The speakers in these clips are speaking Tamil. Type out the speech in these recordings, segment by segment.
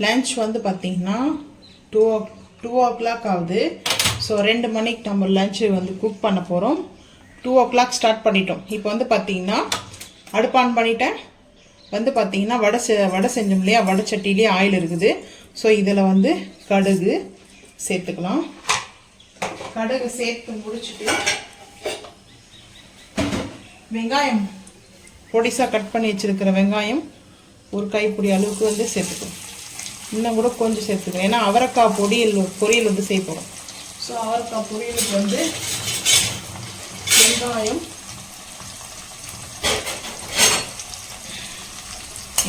லன்ச் வந்து பார்த்திங்கன்னா 2 o'clock ஆகுது. ஸோ 2 மணிக்கு நம்ம லன்ச்சு வந்து குக் பண்ண போகிறோம். 2 o'clock ஸ்டார்ட் பண்ணிட்டோம். இப்போ வந்து பார்த்திங்கன்னா அடுப்பு ஆன் பண்ணிட்டேன். வந்து பார்த்திங்கன்னா வடை செஞ்சோம் இல்லையா, வடை சட்டிலேயே ஆயில் இருக்குது. ஸோ இதில் வந்து கடுகு சேர்த்துக்கலாம். கடுகு சேர்த்து முடிச்சுட்டு வெங்காயம் பொடிசாக கட் பண்ணி வச்சுருக்கிற வெங்காயம் ஒரு கைப்பிடி அளவுக்கு வந்து சேர்த்துக்கணும். இன்னும் கூட கொஞ்சம் சேர்த்துக்கணும், ஏன்னா அவரைக்காய் பொரியல் வந்து சேர்ப்போம். ஸோ அவரைக்காய் பொரியலுக்கு வந்து வெங்காயம்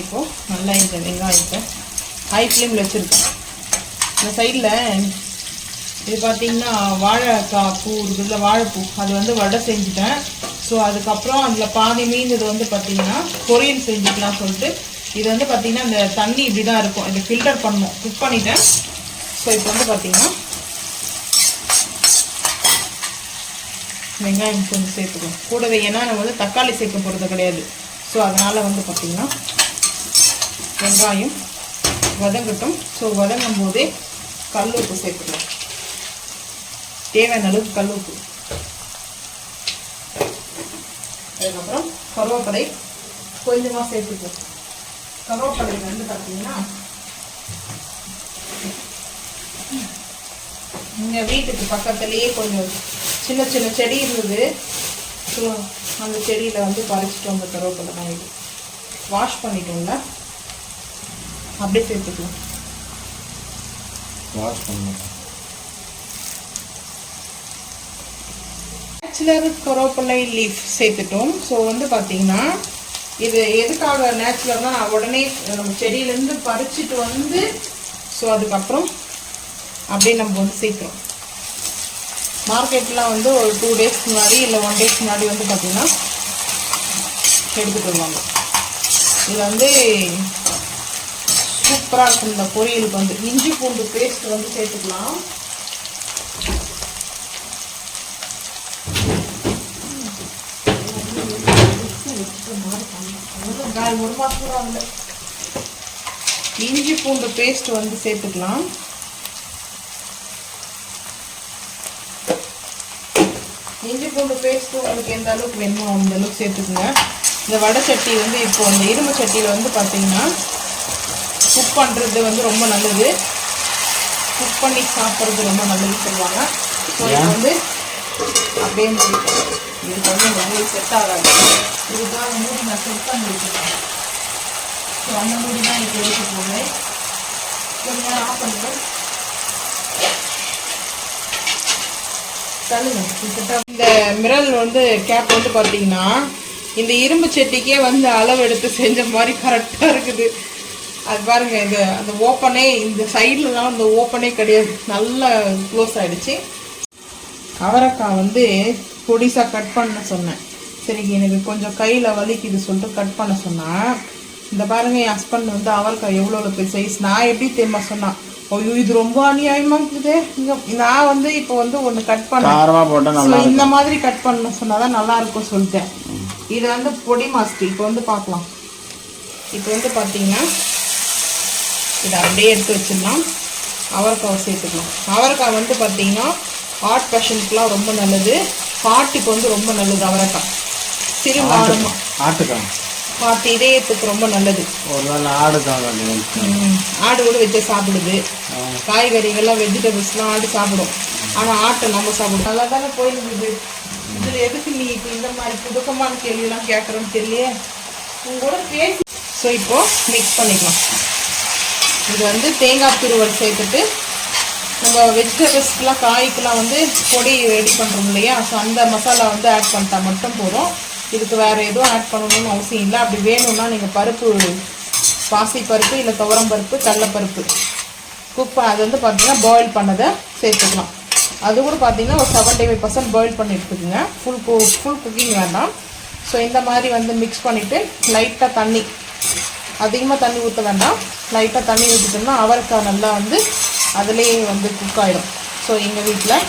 இப்போது நல்லா இந்த வெங்காயத்தை ஹை ஃப்ளேமில் வச்சுருக்கேன். இந்த சைடில் இது பார்த்திங்கன்னா வாழைக்காய் பூ இருக்குதுல, வாழைப்பூ அது வந்து வடை செஞ்சுட்டேன். ஸோ அதுக்கப்புறம் அதில் பாதி மீந்தது வந்து பார்த்திங்கன்னா பொரியல் செஞ்சுக்கலாம் சொல்லிட்டு இது வந்து பார்த்திங்கன்னா இந்த தண்ணி இப்படி தான் இருக்கும், இதை ஃபில்டர் பண்ணணும். குக் பண்ணிட்டேன். ஸோ இப்போ வந்து பார்த்திங்கன்னா வெங்காயம் கொஞ்சம் சேர்த்துக்கணும் கூடவே, ஏன்னா நம்ம வந்து தக்காளி சேர்க்க போகிறது கிடையாது. ஸோ அதனால் வந்து பார்த்திங்கன்னா வெங்காயம் வதங்கட்டும். ஸோ வதங்கும் போதே கல் உப்பு சேர்த்துக்கலாம், தேவையான அளவுக்கு கல் உப்பு. அதுக்கப்புறம் கருவேப்பிலை கொஞ்சமாக சேர்த்துக்குவோம். கருவேப்பிலை வந்து பார்த்தீங்கன்னா எங்கள் வீட்டுக்கு பக்கத்துலேயே கொஞ்சம் சின்ன சின்ன செடி இருந்தது. ஸோ அந்த செடியில் வந்து பறிச்சிட்டோம். அந்த கருவேப்பிலை தான் இது வாஷ் பண்ணிட்டோம்ல, அப்படியே சேர்த்துக்கலாம். வாஷ் பண்ணணும். நேச்சுரல் கருவேப்பிலை லீஃப் சேர்த்துட்டோம். ஸோ வந்து பார்த்தீங்கன்னா இது எதுக்காக நேச்சுரல்னா, உடனே நம்ம செடியிலேருந்து பறிச்சுட்டு வந்து ஸோ அதுக்கப்புறம் அப்படியே நம்ம வந்து சேர்க்குறோம். மார்க்கெட்லாம் வந்து ஒரு 2 days முன்னாடி இல்லை 1 day முன்னாடி வந்து பார்த்திங்கன்னா எடுத்துகிட்டு வருவாங்க. இதில் வந்து சூப்பராக இருக்கும். இந்த பொரியலுக்கு வந்து இஞ்சி பூண்டு பேஸ்ட் வந்து சேர்த்துக்கலாம். ஒரு மாதம் இஞ்சி பூண்டு பேஸ்ட் வந்து சேர்த்துக்கலாம். இஞ்சி பூண்டு பேஸ்ட்டு உங்களுக்கு எந்த அளவுக்கு வேணுமோ அந்த அளவுக்கு சேர்த்துக்குங்க. இந்த வடை சட்டி வந்து இப்போ அந்த இரும்பு சட்டியில் வந்து பார்த்தீங்கன்னா குக் பண்ணுறது வந்து ரொம்ப நல்லது, குக் பண்ணி சாப்பிட்றது ரொம்ப நல்லதுன்னு சொல்லுவாங்க. ஸோ இது வந்து அப்படியே இதுக்கு வந்து உங்களுக்கு செட் ஆகாது. இதுக்காக மூடி நான் செட் பண்ணி வச்சுருக்கேன். ஸோ அந்த மூடி தான் இப்போ எடுத்து போவேன். கொஞ்சம் நேரம் ஆஃப் பண்ணுவேன். இந்த மிரல் வந்து கேப் வந்து பார்த்தீங்கன்னா இந்த இரும்பு சட்டிக்கே வந்து அளவு எடுத்து செஞ்ச மாதிரி கரெக்டாக இருக்குது. அது பாருங்க, இது அந்த ஓப்பனே இந்த சைட்லலாம் அந்த ஓப்பனே கிடையாது, நல்லா க்ளோஸ் ஆகிடுச்சு. அவரைக்காய் வந்து பொடிசாக கட் பண்ண சொன்னேன். சரி, எனக்கு கொஞ்சம் கையில் வலிக்குது சொல்லிட்டு கட் பண்ண சொன்னேன். இந்த பாருங்க, என் ஹஸ்பண்ட் வந்து அவரைக்காய் எவ்வளோ பெரிய சைஸ். நான் எப்படி தெரியுமா சொன்னான், ஐயோ இது ரொம்ப அநியாயமாக இருக்குது. நான் வந்து இப்போ வந்து ஒன்று கட் பண்ணேன், இந்த மாதிரி கட் பண்ண சொன்னாதான் நல்லா இருக்கும் சொல்லிட்டேன். இது வந்து பொடி மாஸ்டர். இப்போ வந்து பார்க்கலாம். இப்போ வந்து பார்த்தீங்கன்னா இதை அப்படியே எடுத்து வச்சிடலாம். அவரைக்காவை சேர்த்துக்கலாம். அவரைக்காய் வந்து பார்த்தீங்கன்னா ஹார்ட் பேஷண்ட்க்குலாம் ரொம்ப நல்லது, ஹார்ட்டுக்கு வந்து ரொம்ப நல்லது. அவரைக்காய் சிறுமானமாக ஹார்ட் இதயத்துக்கு ரொம்ப நல்லது. ஆடு கூட வச்சு சாப்பிடுது. காய்கறிகள்லாம் வெஜிடபிள்ஸ்லாம் ஆடு சாப்பிடும், ஆனால் ஆட்டை நம்ம சாப்பிடும். நல்லா தானே போயிருக்குது. இதில் எதுக்கு நீ இப்போ இந்த மாதிரி புதுக்கமான கேள்வியெல்லாம் கேட்குறோன்னு தெரியலையே உங்களோட பேசி. ஸோ இப்போது மிக்ஸ் பண்ணிக்கலாம். இது வந்து தேங்காய் துருவல் சேர்த்துட்டு நம்ம வெஜிடபிள்ஸ்க்கெலாம் காய்க்கெலாம் வந்து பொடி ரெடி பண்ணுறோம் இல்லையா, ஸோ அந்த மசாலா வந்து ஆட் பண்ணிட்டா மட்டும் போதும். இதுக்கு வேறு எதுவும் ஆட் பண்ணணும்னு அவசியம் இல்லை. அப்படி வேணும்னா நீங்கள் பருப்பு, பாசி பருப்பு இல்லை துவரம் பருப்பு, கடலைப்பருப்பு அது வந்து பார்த்தீங்கன்னா பாயில் பண்ணதை சேர்த்துக்கலாம். அது கூட பார்த்தீங்கன்னா ஒரு 75% பாயில் பண்ணி எடுத்துக்கோங்க. ஃபுல் குக்கிங் வேண்டாம். ஸோ இந்த மாதிரி வந்து மிக்ஸ் பண்ணிவிட்டு லைட்டாக தண்ணி, அதிகமாக தண்ணி ஊற்ற வேண்டாம், லைட்டாக தண்ணி ஊற்றிட்டோம்னா அவரைக்காய் நல்லா வந்து அதிலேயே வந்து குக் ஆகிடும். ஸோ எங்கள் வீட்டில்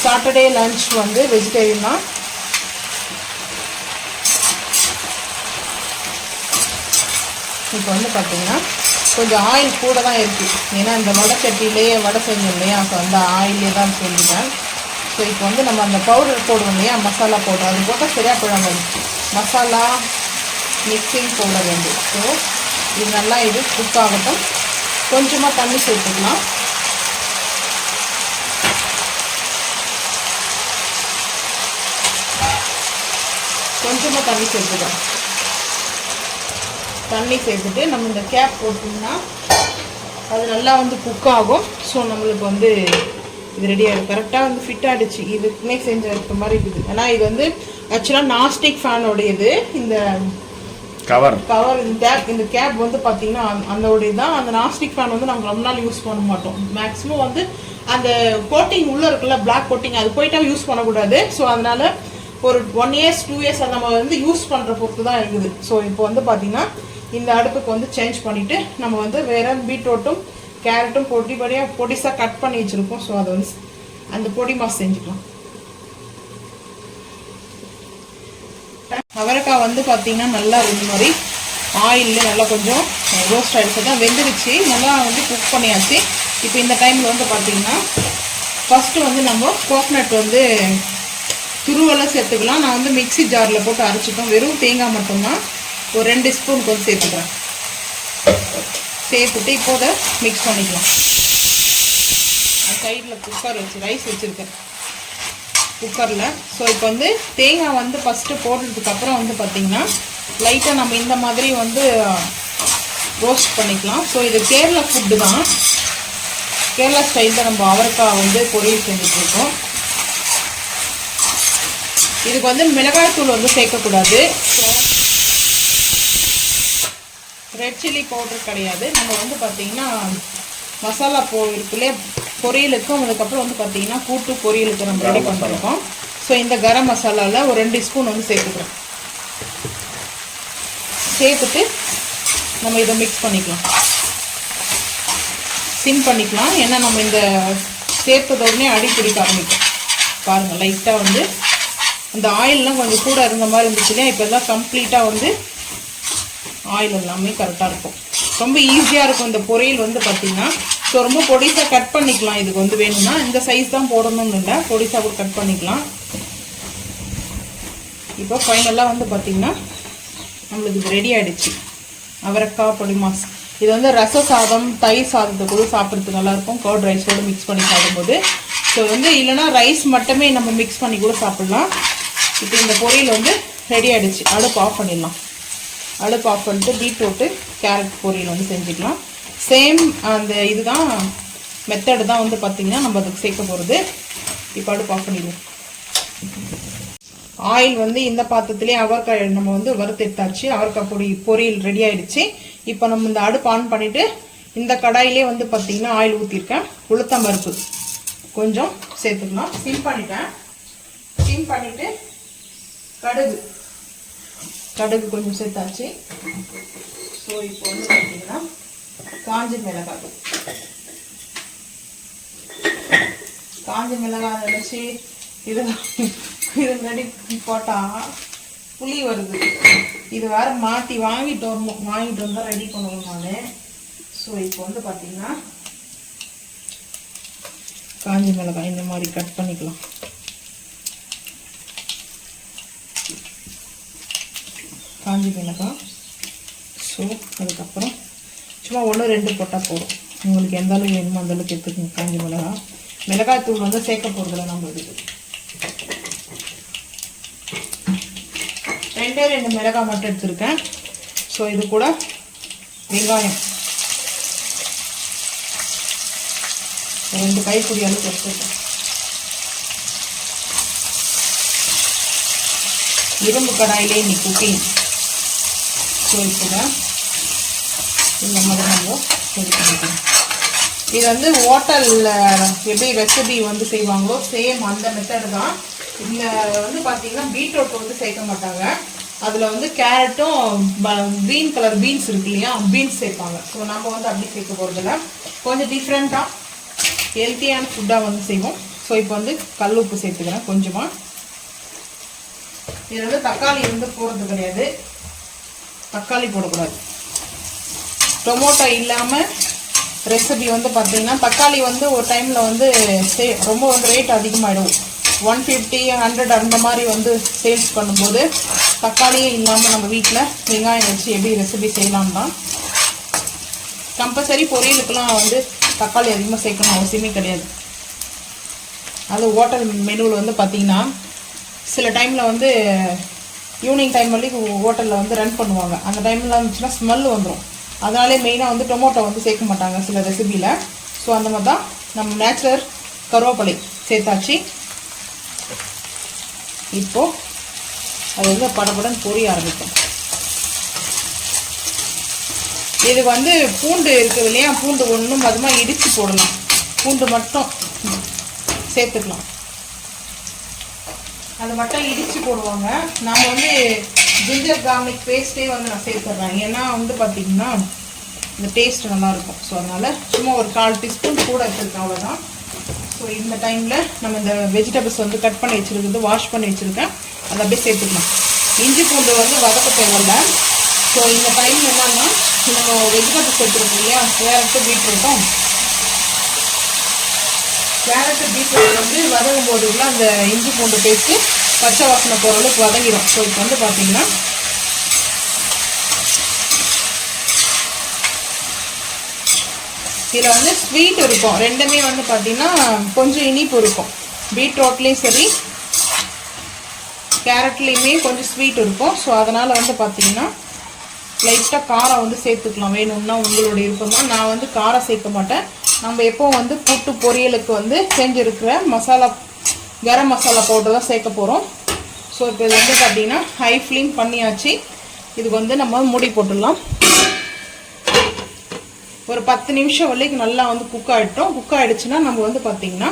சாட்டர்டே லன்ச் வந்து வெஜிடேரியன் தான். இப்போ வந்து பார்த்தீங்கன்னா கொஞ்சம் ஆயில் கூட தான் இருக்குது, ஏன்னா இந்த வடை சட்டிலேயே வடை செஞ்சோம் இல்லையா, ஸோ அந்த ஆயிலே தான் செஞ்சுட்டேன். ஸோ இப்போ வந்து நம்ம அந்த பவுடர் போடுவோம் இல்லையா, மசாலா பவுடர், அது போட்டால் சரியாக போயிடாங்க. மசாலா மிக்சிங் போட வேண்டும். ஸோ இது நல்லா இது குக் ஆகட்டும். கொஞ்சமாக தண்ணி சேர்த்துக்கலாம். கொஞ்சமாக தண்ணி சேர்த்துக்கலாம். தண்ணி சேர்த்துட்டு நம்ம இந்த கேப் போட்டோம்னா அது நல்லா வந்து குக் ஆகும். ஸோ நம்மளுக்கு வந்து இது ரெடி ஆகிடும். கரெக்டாக வந்து ஃபிட் ஆகிடுச்சு. இதுக்குமே செஞ்ச இருக்க மாதிரி இருக்குது. ஏன்னா இது வந்து ஆக்சுவலாக நாஸ்டிக் ஃபேனோடையது. இந்த கவர் இந்த கேப் வந்து பார்த்தீங்கன்னா அந்தோடைய தான். அந்த நாஸ்டிக் ஃபேன் வந்து நாங்கள் ரொம்ப நாள் யூஸ் பண்ண மாட்டோம். மேக்ஸிமம் வந்து அந்த கோட்டிங் உள்ளே இருக்குல்ல, பிளாக் கோட்டிங், அது போயிட்டா யூஸ் பண்ணக்கூடாது. ஸோ அதனால் ஒரு 1 years 2 years அதை நம்ம வந்து யூஸ் பண்ணுற பொறுத்து தான் இருக்குது. ஸோ இப்போ வந்து பார்த்திங்கன்னா இந்த அடுப்புக்கு வந்து சேஞ்ச் பண்ணிவிட்டு நம்ம வந்து வேறு பீட்ரூட்டும் கேரட்டும் பொடிசாக கட் பண்ணி வச்சுருக்கோம். ஸோ அதை வந்து அந்த பொடி மாஸ் செஞ்சுக்கலாம். அவரைக்காய் வந்து பார்த்திங்கன்னா நல்லா இந்த மாதிரி ஆயிலில் நல்லா கொஞ்சம் ரோஸ்ட் ஆகிடுச்சு தான், வெந்துருச்சு, நல்லா வந்து குக் பண்ணியாச்சு. இப்போ இந்த டைமில் வந்து பார்த்திங்கன்னா ஃபஸ்ட்டு வந்து நம்ம கோகனட் வந்து துருவெல்லாம் சேர்த்துக்கலாம். நான் வந்து மிக்சி ஜாரில் போட்டு அரைச்சிட்டோம். வெறும் தேங்காய் மட்டும்தான் ஒரு 2 ஸ்பூன் கொஞ்சம் சேர்த்துக்கிறேன். சேர்த்துட்டு இப்போ அதை மிக்ஸ் பண்ணிக்கலாம். சைடில் குக்கர் வச்சு ரைஸ் வச்சுருக்கேன் குக்கரில். ஸோ இப்போ வந்து தேங்காய் வந்து ஃபஸ்ட்டு போடுறதுக்கப்புறம் வந்து பார்த்திங்கன்னா லைட்டாக நம்ம இந்த மாதிரி வந்து ரோஸ்ட் பண்ணிக்கலாம். ஸோ இது கேரளா ஃபுட்டு தான், கேரளா ஸ்டைலில் நம்ம அவரைக்காய் வந்து பொரியல் செஞ்சுட்ருக்கோம். இதுக்கு வந்து மிளகாய்த்தூள் வந்து சேர்க்கக்கூடாது. ரெட் சில்லி பவுடர் கிடையாது. நம்ம வந்து பார்த்திங்கன்னா மசாலா இருக்குல்லையே பொரியலுக்கும், அதுக்கப்புறம் வந்து பார்த்திங்கன்னா கூட்டு பொரியலுக்கு நம்ம ரெடி பண்ணிருக்கோம். ஸோ இந்த கரம் மசாலாவில் ஒரு 2 ஸ்பூன் வந்து சேர்த்துக்கிறோம். சேர்த்துட்டு நம்ம இதை மிக்ஸ் பண்ணிக்கலாம், சிம் பண்ணிக்கலாம். ஏன்னா நம்ம இந்த சேர்த்ததோடனே அடி பிடிக்க ஆரம்பிக்கும். பாருங்கள், லைட்டாக வந்து அந்த ஆயிலெலாம் கொஞ்சம் கூட இருந்த மாதிரி இருந்துச்சுன்னா இப்போ எல்லாம் கம்ப்ளீட்டாக வந்து ஆயில் எல்லாமே கரெக்டாக இருக்கும். ரொம்ப ஈஸியாக இருக்கும் இந்த பொரியல் வந்து பார்த்திங்கன்னா. ஸோ ரொம்ப பொடிசாக கட் பண்ணிக்கலாம். இதுக்கு வந்து வேணும்னா இந்த சைஸ் தான் போடணும்னு இல்லை, பொடிசாக கூட கட் பண்ணிக்கலாம். இப்போ ஃபைனலாக வந்து பார்த்திங்கன்னா நம்மளுக்கு இது ரெடி ஆகிடுச்சு அவரைக்காய் பொடி மாஸ். இது வந்து ரச சாதம், தயிர் சாதத்தை கூட சாப்பிட்றதுக்கு நல்லாயிருக்கும், கர்ட் ரைஸோடு மிக்ஸ் பண்ணி சாப்பிடும்போது. ஸோ வந்து இல்லைனா ரைஸ் மட்டுமே நம்ம மிக்ஸ் பண்ணி கூட சாப்பிட்லாம். இப்போ இந்த பொரியல் வந்து ரெடி ஆகிடுச்சு. அடுப்பு ஆஃப் பண்ணிடலாம். அடுப்பு ஆஃப் பண்ணிட்டு பீட்ரூட்டு கேரட் பொரியல் வந்து செஞ்சுக்கலாம். சேம் அந்த இதுதான் மெத்தடு தான் வந்து பார்த்திங்கன்னா நம்ம அதுக்கு சேர்க்க போகிறது. இப்போ அடுப்பு ஆஃப் பண்ணிடுவோம். ஆயில் வந்து இந்த பாத்திரத்துலேயே அவரைக்காய் நம்ம வந்து வறுத்து எடுத்தாச்சு. அவரைக்காய் பொரியல் ரெடி ஆகிடுச்சு. இப்போ நம்ம இந்த அடுப்பு ஆன் பண்ணிவிட்டு இந்த கடாயிலே வந்து பார்த்திங்கன்னா ஆயில் ஊற்றிருக்கேன். உளுத்தம் பருப்பு கொஞ்சம் சேர்த்துக்கலாம். சிம் பண்ணிட்டேன். சிம் பண்ணிவிட்டு கடுகு கொஞ்சம் சேர்த்தாச்சு. ஸோ இப்போ வந்து பார்த்தீங்கன்னா காஞ்ச மிளகாய் நினச்சி இது முன்னாடி போட்டால் புளி வருது. இது வேறு மாற்றி வாங்கிட்டு வந்தால் ரெடி பண்ணுவோம் நான். ஸோ இப்போ வந்து பார்த்தீங்கன்னா காஞ்ச மிளகாய் இந்த மாதிரி கட் பண்ணிக்கலாம். காஞ்சி மிளகாய். ஸோ அதுக்கப்புறம் சும்மா 1-2 போட்டால் போதும். உங்களுக்கு எந்த அளவுக்கு வேணுமோ அந்த அளவுக்கு எடுத்துக்கணும். காஞ்சி மிளகாய் தூள் வந்து சேர்க்க போகிறதில்ல நம்ம. இதுக்கு 2 மிளகாய் மட்டும் எடுத்துருக்கேன். ஸோ இது கூட வெங்காயம் 2 கைப்பிடி அளவுக்கு எடுத்துருக்கேன். இரும்பு கடாயிலே இன்னைக்கு குக்கிங். ஸோ இப்போ இந்த மாதிரி நம்ம ரெடி பண்ணிக்கலாம். இது வந்து ஹோட்டலில் எப்படி ரெசிபி வந்து செய்வாங்களோ சேம் அந்த மெத்தடு தான். இதில் வந்து பார்த்தீங்கன்னா பீட்ரூட் வந்து சேர்க்க மாட்டாங்க. அதில் வந்து கேரட்டும் க்ரீன் கலர் பீன்ஸ் இருக்கு இல்லையா, பீன்ஸ் சேர்ப்பாங்க. ஸோ நம்ம வந்து அப்படி சேர்க்க போகிறதில்ல. கொஞ்சம் டிஃப்ரெண்ட்டாக ஹெல்த்தியான ஃபுட்டாக வந்து செய்வோம். ஸோ இப்போ வந்து கல் உப்பு சேர்த்துக்கிறேன் கொஞ்சமாக. இது வந்து தக்காளி வந்து போடுறது கிடையாது, தக்காளி போடக்கூடாது. டொமேட்டோ இல்லாமல் ரெசிபி வந்து பார்த்தீங்கன்னா தக்காளி வந்து ஒரு டைமில் வந்து ரொம்ப வந்து ரேட் அதிகமாகிடும். 150, 100 அந்த மாதிரி வந்து சேல்ஸ் பண்ணும்போது தக்காளியே இல்லாமல் நம்ம வீட்டில் வெங்காயம் வச்சு எப்படி ரெசிபி செய்யலாம் தான். கம்பல்சரி பொரியலுக்கெல்லாம் வந்து தக்காளி அதிகமாக சேர்க்கணும் அவசியமே கிடையாது. அது ஹோட்டல் மெனுவில் வந்து பார்த்திங்கன்னா சில டைமில் வந்து ஈவினிங் டைம் வரைக்கும் ஹோட்டலில் வந்து ரன் பண்ணுவாங்க. அந்த டைமில் இருந்துச்சுன்னா ஸ்மெல் வந்துடும். அதனாலே மெயினாக வந்து டொமேட்டோ வந்து சேர்க்க மாட்டாங்க சில ரெசிபியில். ஸோ அந்த மாதிரி தான் நம்ம நேச்சுரல் கருவேப்பிலை சேர்த்தாச்சு. இப்போது அது வந்து படபடன்னு பொரிய ஆரம்பிக்கும். இது வந்து பூண்டு இருக்குது இல்லையா, பூண்டு ஒன்றும் அதுமாக இடித்து போடலாம். பூண்டு மட்டும் சேர்த்துக்கலாம். அது மட்டும் இடித்து போடுவாங்க. நான் வந்து ஜிஞ்சர் கார்லிக் பேஸ்ட்டே வந்து நான் சேர்த்துட்றேன். ஏன்னா வந்து பார்த்திங்கன்னா இந்த டேஸ்ட் நல்லாயிருக்கும். ஸோ அதனால் சும்மா ஒரு 1/4 டீஸ்பூன் கூட வச்சுருக்கேன், அவ்வளோதான். ஸோ இந்த டைமில் நம்ம இந்த வெஜிடபிள்ஸ் வந்து கட் பண்ணி வச்சுருக்குது, வாஷ் பண்ணி வச்சுருக்கேன், அதை அப்படியே சேர்த்துக்கலாம். இஞ்சி பூண்டு வந்து வதக்க தேவையில்லை. ஸோ இந்த டைம் என்னன்னா நம்ம வெஜிடபிள்ஸ் சேர்த்துருக்கோம் இல்லையா, கேரட்டு பீட்ரூட்டும். கேரட்டு பீட்ரூட் வந்து வதங்கும் போதுக்குள்ள அந்த இஞ்சி பூண்டு பேஸ்ட்டு பச்சை வாசனை போகிற அளவுக்கு வதங்கிடும். ஸோ இப்போ வந்து பார்த்தீங்கன்னா இதில் வந்து ஸ்வீட் இருக்கும். ரெண்டுமே வந்து பார்த்திங்கன்னா கொஞ்சம் இனிப்பு இருக்கும். பீட்ரூட்லேயும் சரி கேரட்லேயுமே கொஞ்சம் ஸ்வீட் இருக்கும். ஸோ அதனால் வந்து பார்த்திங்கன்னா லைட்டாக காரம் வந்து சேர்த்துக்கலாம். வேணும்னா உங்களோட விருப்பம் தான். நான் வந்து காரம் சேர்க்க மாட்டேன். நம்ம எப்போ வந்து கூட்டு பொரியலுக்கு வந்து செஞ்சுருக்கிற மசாலா கரம் மசாலா பவுடர் தான் சேர்க்க போகிறோம். ஸோ இப்போ இது வந்து பார்த்திங்கன்னா ஹை ஃப்ளேம் பண்ணியாச்சு. இதுக்கு வந்து நம்ம மூடி போட்டுடலாம். ஒரு 10 நிமிஷம் வரைக்கும் நல்லா வந்து குக் ஆகிட்டோம். குக் ஆகிடுச்சுன்னா நம்ம வந்து பார்த்திங்கன்னா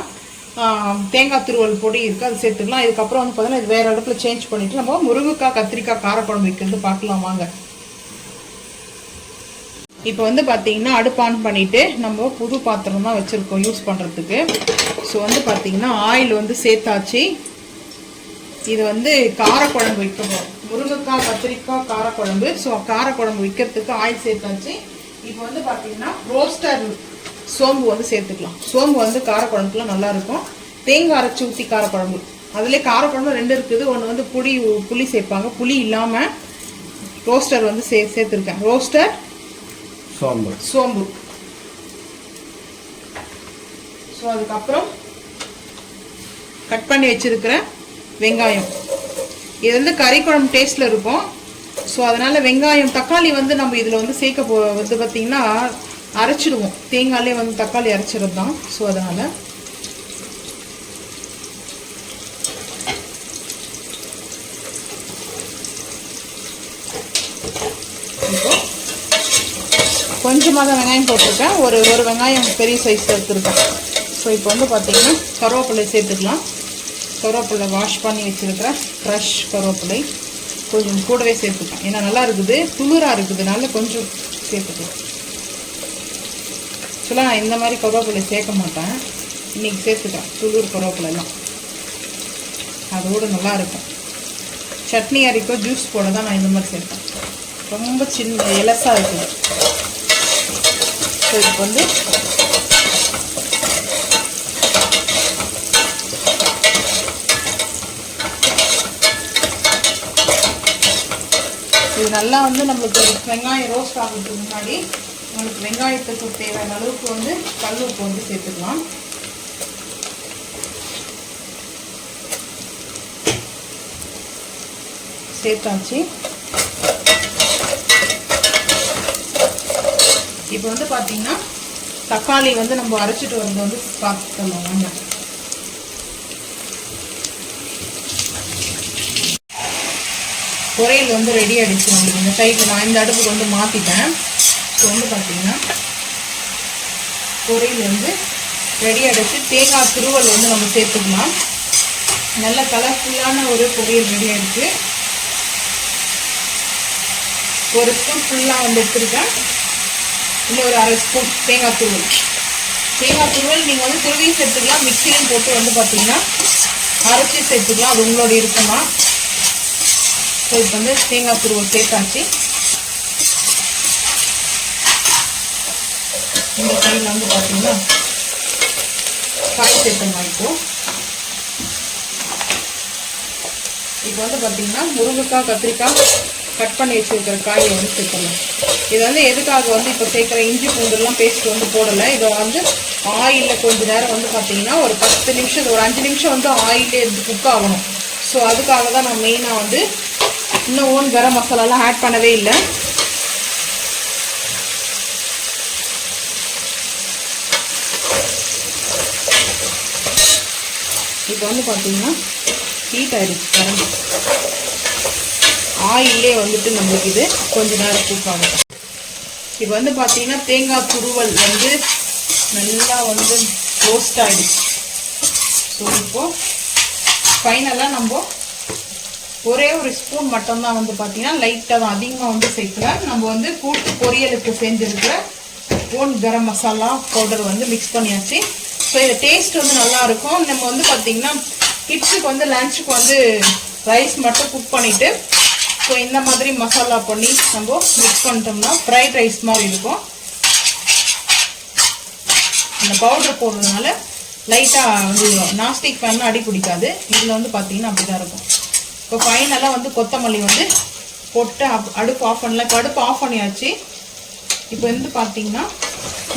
தேங்காய் துருவல் பொடி இருக்குது, அது சேர்த்துக்கலாம். இதுக்கப்புறம் வந்து பார்த்திங்கன்னா இது வேறு இடத்துல சேஞ்ச் பண்ணிவிட்டு நம்ம முருங்கைக்காய் கத்திரிக்காய் காரக்குழம்பு வைக்கிறது பார்க்கலாம் வாங்க. இப்போ வந்து பார்த்திங்கன்னா அடுப்பு ஆன் பண்ணிவிட்டு நம்ம புது பாத்திரம் தான் வச்சுருக்கோம் யூஸ் பண்ணுறதுக்கு. ஸோ வந்து பார்த்திங்கன்னா ஆயில் வந்து சேர்த்தாச்சு. இது வந்து காரக்குழம்பு வைக்க போகிறோம். முருங்கைக்காய் கத்திரிக்காய் காரக்குழம்பு. ஸோ காரக்குழம்பு வைக்கிறதுக்கு ஆயில் சேர்த்தாச்சு. இப்போ வந்து பார்த்திங்கன்னா ரோஸ்டர் சோம்பு வந்து சேர்த்துக்கலாம். சோம்பு வந்து காரக்குழம்புக்குலாம் நல்லாயிருக்கும். தேங்காய் அரைச்சி ஊற்றி காரக்குழம்பு, அதுலேயே காரக்குழம்பு 2 இருக்குது. ஒன்று வந்து புளி சேர்ப்பாங்க, புளி இல்லாமல் ரோஸ்டர் வந்து சேர்த்துருக்கேன். ரோஸ்டர் சோம்பு. ஸோ அதுக்கப்புறம் கட் பண்ணி வச்சிருக்கிற வெங்காயம். இது வந்து கறி குழம்பு டேஸ்ட்டில் இருக்கும். ஸோ அதனால் வெங்காயம் தக்காளி வந்து நம்ம இதில் வந்து சேர்க்க வந்து பார்த்திங்கன்னா அரைச்சிடுவோம். தேங்காயிலே வந்து தக்காளி அரைச்சிடுறது தான். ஸோ அதனால் இப்போ கொஞ்சமாக தான் வெங்காயம் போட்டிருக்கேன். ஒரு வெங்காயம் பெரிய சைஸ் எடுத்துருக்கேன். ஸோ இப்போ வந்து பார்த்திங்கன்னா கருவேப்பிலை சேர்த்துக்கலாம். கருவேப்பிலை வாஷ் பண்ணி வச்சுருக்கிறேன். ஃப்ரெஷ் கருவேப்பிலை கொஞ்சம் கூடவே சேர்த்துக்கலாம். ஏன்னா நல்லா இருக்குது, துளிராக இருக்குதுனால கொஞ்சம் சேர்த்துக்கலாம். ஆக்சுவலாக நான் இந்த மாதிரி கருவேப்பிலை சேர்க்க மாட்டேன், இன்றைக்கி சேர்த்துக்கிறேன். துளிர் கருவேப்பிலைலாம் அதோடு நல்லாயிருக்கும். சட்னி அரைக்கும் ஜூஸ் போட தான் நான் இந்த மாதிரி சேர்ப்பேன். ரொம்ப சின்ன எலசாக இருக்குது. ஸோ இதுக்கு வந்து இது நல்லா வந்து நம்மளுக்கு வெங்காயம் ரோஸ்ட் ஆகிறதுக்கு முன்னாடி உங்களுக்கு வெங்காயத்துக்கு தேவையான அளவுக்கு வந்து கல் உப்பு வந்து சேர்த்துக்கலாம். சேர்த்தாச்சு. இப்போ வந்து பார்த்தீங்கன்னா தக்காளி வந்து நம்ம அரைச்சிட்டு வரது வந்து பார்த்துக்கலாம் வாங்க. பொரியல் வந்து ரெடி ஆகிடுச்சு நம்மளுக்கு. இந்த சைடில் நான் இந்த அடுப்புக்கு வந்து மாற்றிட்டேன். ஸோ வந்து பார்த்தீங்கன்னா பொரியல் வந்து ரெடி ஆகிடுச்சு. தேங்காய் துருவல் வந்து நம்ம சேர்த்துக்கலாம். நல்ல கலர்ஃபுல்லான ஒரு பொரியல் ரெடி ஆகிடுச்சு. ஒரு ஸ்பூன் ஃபுல்லாக வந்து எடுத்துருக்கேன். இன்னும் ஒரு அரை ஸ்பூன் தேங்காய் துருவல். தேங்காய் துருவல் நீங்கள் வந்து துருவியும் சேர்த்துக்கலாம், மிக்சிலையும் போட்டு வந்து பார்த்தீங்கன்னா அரைச்சி சேர்த்துக்கலாம். அது உங்களோட இருக்குமா. ஸோ இப்போ வந்து தேங்காய் துருவல் சேர்த்தாச்சு. இந்த டைமில் வந்து பார்த்தீங்கன்னா காய் சேர்த்தணும். இப்போ வந்து பார்த்தீங்கன்னா முருங்கைக்காய், கத்திரிக்காய் கட் பண்ணி வச்சுருக்கிற காயை வந்து சேர்த்தணும். இது வந்து எதுக்காக வந்து இப்போ சேர்க்குற இஞ்சி பூண்டுலாம் பேஸ்ட் வந்து போடலை. இதை வந்து ஆயிலில் கொஞ்ச நேரம் வந்து பார்த்தீங்கன்னா ஒரு 10 நிமிஷம், ஒரு 5 நிமிஷம் வந்து ஆயிலே இருந்து குக் ஆகணும். ஸோ அதுக்காக தான் நான் மெயினாக வந்து இன்னும் ஓன் கரம் மசாலாலாம் ஆட் பண்ணவே இல்லை. இப்போ வந்து பார்த்தீங்கன்னா ஹீட் ஆகிடுச்சு கரண்டி. ஆயிலே வந்துட்டு நம்மளுக்கு இது கொஞ்ச நேரம் குக் ஆகும். இப்போ வந்து பார்த்தீங்கன்னா தேங்காய் துருவல் வந்து நல்லா வந்து ரோஸ்ட் ஆகிடுச்சு. ஸோ இப்போது ஃபைனலாக நம்ம ஒரே ஒரு ஸ்பூன் மட்டும்தான் வந்து பார்த்தீங்கன்னா லைட்டாக தான், அதிகமாக வந்து சேர்க்கலாம். நம்ம வந்து கூட்டு பொரியலுக்கு செஞ்சுருக்கிற ஓன் கரம் மசாலா பவுடர் வந்து மிக்ஸ் பண்ணியாச்சு. ஸோ இது டேஸ்ட் வந்து நல்லாயிருக்கும். நம்ம வந்து பார்த்திங்கன்னா கிட்ஸுக்கு வந்து லன்ச்சுக்கு வந்து ரைஸ் மட்டும் குக் பண்ணிவிட்டு ஸோ இந்த மாதிரி மசாலா பண்ணி நம்ம மிக்ஸ் பண்ணிட்டோம்னா ஃப்ரைட் ரைஸ் மாதிரி இருக்கும். அந்த பவுடர் போடுறதுனால லைட்டாக வந்து நாஸ்டிக் பேன்லாம் அடி பிடிக்காது. இதில் வந்து பார்த்திங்கன்னா அப்படி தான் இருக்கும். இப்போ ஃபைனலாக வந்து கொத்தமல்லி வந்து போட்டு அடுப்பு ஆஃப் பண்ணலாம். இப்போ அடுப்பு ஆஃப் பண்ணியாச்சு. இப்போ வந்து பார்த்திங்கன்னா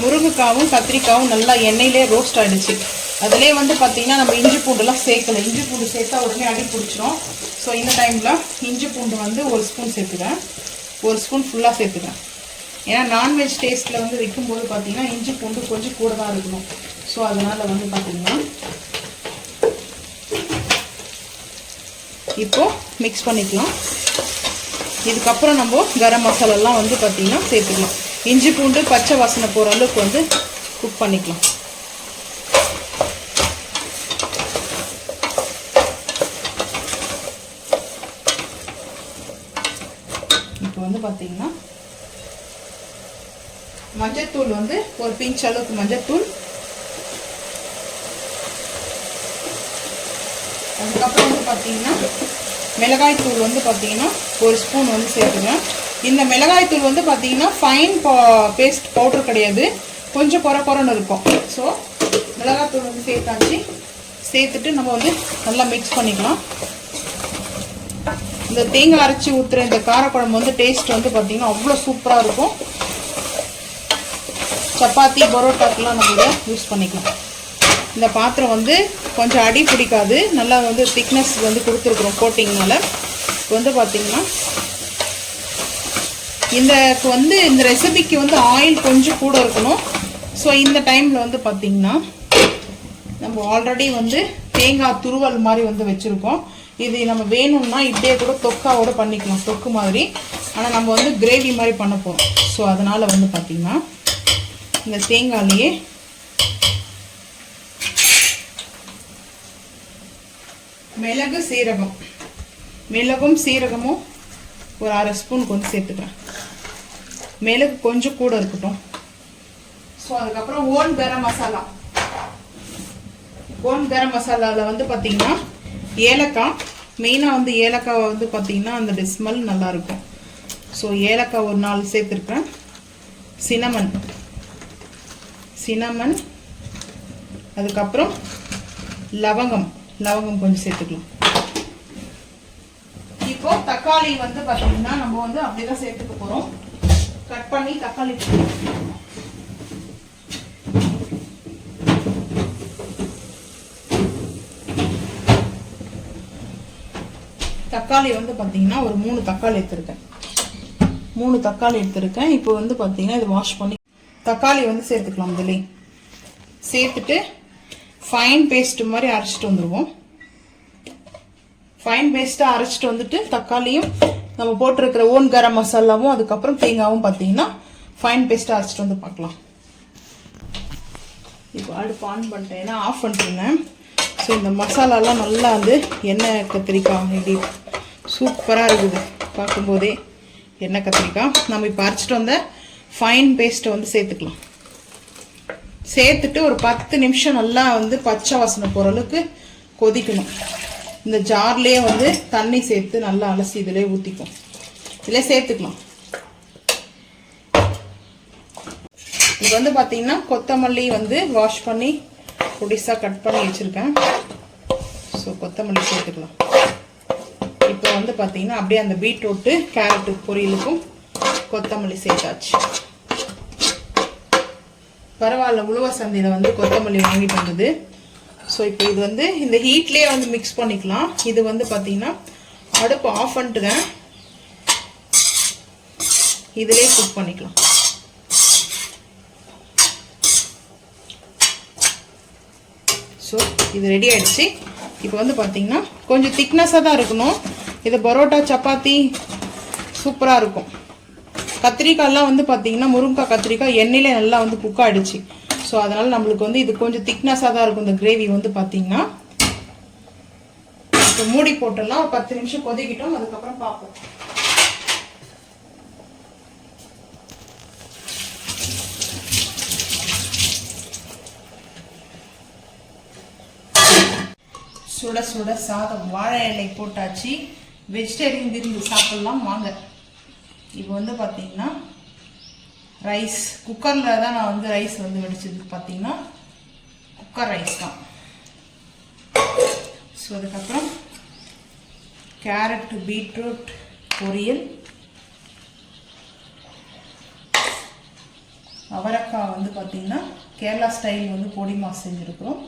முருங்கைக்காவும் கத்திரிக்காவும் நல்லா எண்ணெயிலே ரோஸ்ட் ஆகிடுச்சு. அதிலே வந்து பார்த்திங்கன்னா நம்ம இஞ்சி பூண்டுலாம் சேர்க்கலை. இஞ்சி பூண்டு சேர்த்தா உடனே அடி பிடிச்சிரும். ஸோ இந்த டைமில் இஞ்சி பூண்டு வந்து 1 ஸ்பூன் சேர்த்துக்கிறேன். 1 ஸ்பூன் ஃபுல்லாக சேர்த்துக்கிறேன். ஏன்னா நான்வெஜ் டேஸ்ட்டில் வந்து வைக்கும்போது பார்த்திங்கன்னா இஞ்சி பூண்டு கொஞ்சம் கூட தான் இருக்கணும். ஸோ அதனால் வந்து பார்த்திங்கன்னா இப்போது மிக்ஸ் பண்ணிக்கலாம். இதுக்கப்புறம் நம்ம கரம் மசாலாலாம் வந்து பார்த்திங்கன்னா சேர்த்துக்கலாம். இஞ்சி பூண்டு பச்சை வாசனை போகிற அளவுக்கு வந்து குக் பண்ணிக்கலாம். இப்போ வந்து பார்த்திங்கன்னா மஞ்சத்தூள் வந்து ஒரு பிஞ்ச் அளவுக்கு மஞ்சத்தூள், அதுக்கப்புறம் வந்து பார்த்திங்கன்னா மிளகாய் தூள் வந்து பார்த்திங்கன்னா 1 ஸ்பூன் வந்து சேர்த்துக்கிறேன். இந்த மிளகாய் தூள் வந்து பார்த்திங்கன்னா ஃபைன் பேஸ்ட் பவுடர் கிடையாது, கொஞ்சம் குறைன்னு இருக்கும். ஸோ மிளகாய் தூள் வந்து சேர்த்தாச்சு. சேர்த்துட்டு நம்ம வந்து நல்லா மிக்ஸ் பண்ணிக்கலாம். இந்த தேங்காய் அரைச்சி ஊற்றுற இந்த காரக்குழம்பு வந்து டேஸ்ட் வந்து பார்த்திங்கன்னா அவ்வளோ சூப்பராக இருக்கும். சப்பாத்தி பரோட்டாக்கெலாம் நம்ம இதை யூஸ் பண்ணிக்கலாம். இந்த பாத்திரம் வந்து கொஞ்சம் அடி பிடிக்காது, நல்லா வந்து திக்னஸ் வந்து கொடுத்துருக்குறோம் கோட்டிங்னால. வந்து பார்த்திங்கன்னா இந்த ரெசிபிக்கு வந்து ஆயில் கொஞ்சம் கூட இருக்கணும். ஸோ இந்த டைமில் வந்து பார்த்திங்கன்னா நம்ம ஆல்ரெடி வந்து தேங்காய் துருவல் மாதிரி வந்து வச்சுருக்கோம். இது நம்ம வேணும்னா இப்படியே கூட தொக்காவோட பண்ணிக்கலாம், தொக்கு மாதிரி. ஆனால் நம்ம வந்து கிரேவி மாதிரி பண்ண போகிறோம். ஸோ அதனால் வந்து பார்த்திங்கன்னா இந்த தேங்காயிலேயே மிளகும் சீரகமும் ஒரு 1/2 ஸ்பூனுக்கு வந்து சேர்த்துக்கிறேன். மிளகு கொஞ்சம் கூட இருக்கட்டும். ஸோ அதுக்கப்புறம் ஓன் கரம் மசாலாவில் வந்து பார்த்திங்கன்னா ஏலக்காய், மெயினாக வந்து ஏலக்காய் வந்து பார்த்திங்கன்னா அந்த ஸ்மெல் நல்லாயிருக்கும். ஸோ ஏலக்காய் ஒரு 4 சேர்த்துருக்கேன். சினமன், அதுக்கப்புறம் லவங்கம் கொஞ்சம் சேர்த்துக்கலாம். இப்போ தக்காளி வந்து பார்த்தீங்கன்னா நம்ம வந்து அப்படிதான் சேர்த்துக்க போறோம். கட் பண்ணி தக்காளி வந்து பார்த்தீங்கன்னா ஒரு 3 தக்காளி எடுத்திருக்கேன். இப்போ வந்து பார்த்தீங்கன்னா இது வாஷ் பண்ணி தக்காளி வந்து சேர்த்துக்கலாம். இதிலே சேர்த்துட்டு ஃபைன் பேஸ்ட் மாதிரி அரைச்சிட்டு வந்துடுவோம். ஃபைன் பேஸ்ட்டாக அரைச்சிட்டு வந்துட்டு தக்காளியும் நம்ம போட்டிருக்கிற ஓன் கரம் மசாலாவும் அதுக்கப்புறம் தேங்காவும் பார்த்தீங்கன்னா ஃபைன் பேஸ்ட்டாக அரைச்சிட்டு வந்து பார்க்கலாம். இப்போ அடுப்பு ஆன் பண்ணிட்டேன், ஏன்னா ஆஃப் பண்ணிட்டுருந்தேன். ஸோ இந்த மசாலாலாம் நல்லா வந்து எண்ணெய் கத்திரிக்காய் இப்படி சூப்பராக இருக்குது பார்க்கும்போதே. எண்ணெய் கத்திரிக்காய் நம்ம இப்போ அரைச்சிட்டு வந்த ஃபைன் பேஸ்ட்டை வந்து சேர்த்துக்கலாம். சேர்த்துட்டு ஒரு 10 நிமிஷம் நல்லா வந்து பச்சை வாசனை போகிற அளவுக்கு கொதிக்கணும். இந்த ஜார்லேயே வந்து தண்ணி சேர்த்து நல்லா அலசி இதிலே ஊற்றிக்கும். இதிலே சேர்த்துக்கலாம். இப்போ இதுக்கு வந்து பார்த்தீங்கன்னா கொத்தமல்லி வந்து வாஷ் பண்ணி பொடிசாக கட் பண்ணி வச்சுருக்கேன். ஸோ கொத்தமல்லி சேர்த்துக்கலாம். இப்போ வந்து பார்த்தீங்கன்னா அப்படியே அந்த பீட்ரூட்டு கேரட்டு பொரியலுக்கும் கொத்தமல்லி சேர்த்தாச்சு. பரவாயில்ல, உழவர் சந்தையில் வந்து கொத்தமல்லி வாங்கிட்டு வந்தது. ஸோ இப்போ இது வந்து இந்த ஹீட்லேயே வந்து மிக்ஸ் பண்ணிக்கலாம். இது வந்து பார்த்தீங்கன்னா அடுப்பு ஆஃப் பண்ணிட்டுங்க, இதிலே குக் பண்ணிக்கலாம். ஸோ இது ரெடி ஆகிடுச்சு. இப்போ வந்து பார்த்தீங்கன்னா கொஞ்சம் திக்னஸாக தான் இருக்கணும். இது பரோட்டா சப்பாத்தி சூப்பராக இருக்கும். கத்திரிக்காயெல்லாம் வந்து பார்த்தீங்கன்னா முருங்கைக்காய் கத்திரிக்காய் எண்ணெயிலே நல்லா வந்து குக் ஆகிடுச்சு. ஸோ அதனால் நம்மளுக்கு வந்து இது கொஞ்சம் திக்னஸாக தான் இருக்கும் இந்த கிரேவி வந்து பார்த்தீங்கன்னா. இப்போ மூடி போட்டுடலாம். ஒரு 10 நிமிஷம் கொதிக்கிட்டோம், அதுக்கப்புறம் பார்ப்போம். சுட சுட சாதம் வாழை இலை போட்டாச்சு. வெஜிடேரியன் விருந்து சாப்பிட்லாம் வாங்க. இப்போ வந்து பார்த்தீங்கன்னா ரைஸ் குக்கரில் தான் நான் வந்து ரைஸ் வந்து வடிச்சதுக்கு பார்த்தீங்கன்னா குக்கர் ரைஸ் தான். ஸோ அதுக்கப்புறம் கேரட் பீட்ரூட் பொரியல், அவரைக்காய் வந்து பார்த்தீங்கன்னா கேரளா ஸ்டைல் வந்து பொடி மாஸ் செஞ்சுருக்குறோம்.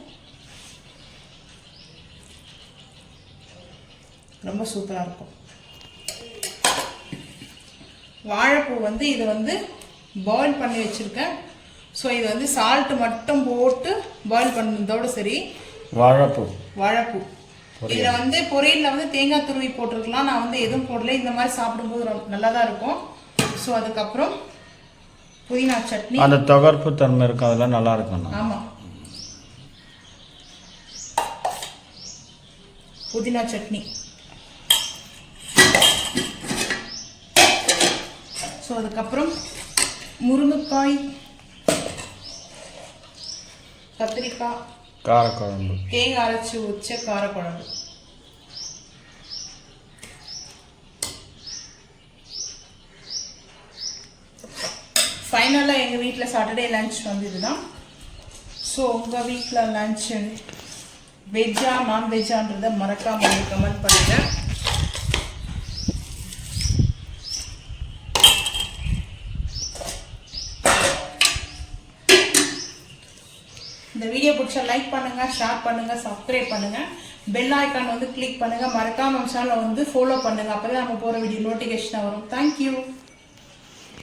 ரொம்ப சூப்பராக இருக்கும். வாழைப்பூ வந்து இதை வந்து பாயில் பண்ணி வச்சுருக்கேன். ஸோ இது வந்து சால்ட்டு மட்டும் போட்டு பாயில் பண்ணதோடு சரி. வாழைப்பூ இதில் வந்து பொரியலில் வந்து தேங்காய் துருவி போட்டிருக்கலாம். நான் வந்து எதுவும் போடல. இந்த மாதிரி சாப்பிடும்போது நல்லா தான் இருக்கும். ஸோ அதுக்கப்புறம் புதினா சட்னி, அந்த தொகர்ப்பு தன்மை இருக்கும், அதெல்லாம் நல்லா இருக்கும். ஆமாம், புதினா சட்னி. ஸோ அதுக்கப்புறம் முருங்கைக்காய் கத்திரிக்காய் காரக்குழம்பு, தேங்காய் அரைச்சி வச்ச காரக்குழம்பு. ஃபைனலாக எங்கள் வீட்டில் சாட்டர்டே லன்ச் வந்து இதுதான். ஸோ உங்கள் வீட்டில் லன்ச் வெஜ்ஜா நான்வெஜ்ஜான்றதை மறக்காமல் கமெண்ட் பண்ணுங்கள். இந்த வீடியோ பிடிச்சா லைக் பண்ணுங்கள், ஷேர் பண்ணுங்கள், சப்ஸ்கிரைப் பண்ணுங்கள், பெல் ஐக்கான் வந்து கிளிக் பண்ணுங்கள். மறக்காம நம்ம சேனலை வந்து ஃபாலோ பண்ணுங்கள். அப்போ தான் நம்ம போகிற வீடியோ நோட்டிஃபிகேஷனாக வரும். தேங்க்யூ.